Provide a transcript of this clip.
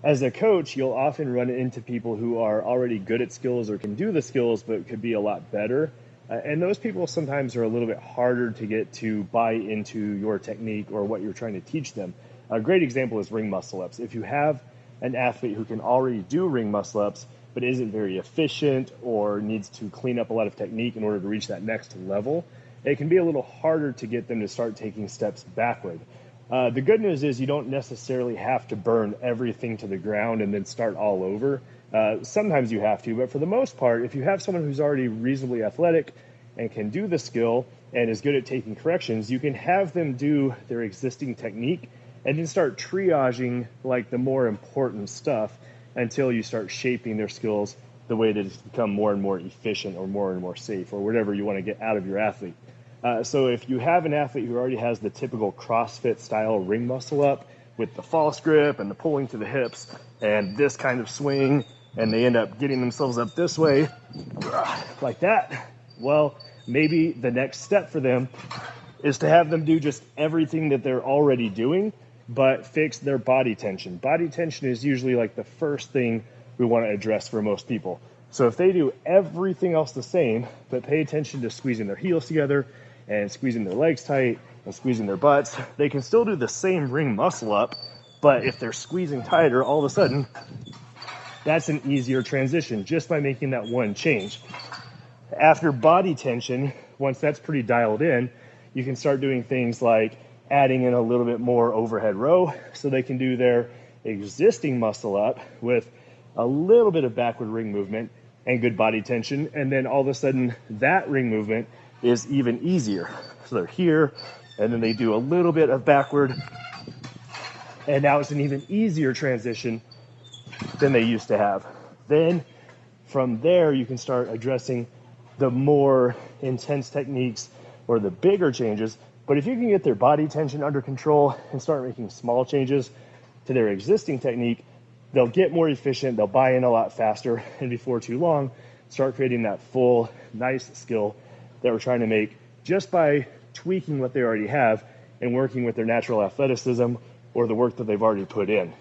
As a coach, you'll often run into people who are already good at skills or can do the skills, but could be a lot better. And those people sometimes are a little bit harder to get to buy into your technique or what you're trying to teach them. A great example is ring muscle ups. If you have an athlete who can already do ring muscle ups, but isn't very efficient or needs to clean up a lot of technique in order to reach that next level, it can be a little harder to get them to start taking steps backward. The good news is you don't necessarily have to burn everything to the ground and then start all over. Sometimes you have to, but for the most part, if you have someone who's already reasonably athletic and can do the skill and is good at taking corrections, you can have them do their existing technique and then start triaging like the more important stuff until you start shaping their skills the way that it's become more and more efficient or more and more safe or whatever you want to get out of your athlete. So if you have an athlete who already has the typical CrossFit style ring muscle up with the false grip and the pulling to the hips and this kind of swing, and they end up getting themselves up this way like that, well, maybe the next step for them is to have them do just everything that they're already doing, but fix their body tension. Body tension is usually like the first thing we want to address for most people. So if they do everything else the same, but pay attention to squeezing their heels together and squeezing their legs tight and squeezing their butts, they can still do the same ring muscle up, but if they're squeezing tighter, all of a sudden, that's an easier transition just by making that one change. After body tension, once that's pretty dialed in, you can start doing things like adding in a little bit more overhead row so they can do their existing muscle up with a little bit of backward ring movement and good body tension. And then all of a sudden that ring movement is even easier. So they're here and then they do a little bit of backward. And now it's an even easier transition than they used to have. Then from there, you can start addressing the more intense techniques or the bigger changes. But if you can get their body tension under control and start making small changes to their existing technique, they'll get more efficient, they'll buy in a lot faster, and before too long, start creating that full, nice skill that we're trying to make just by tweaking what they already have and working with their natural athleticism or the work that they've already put in.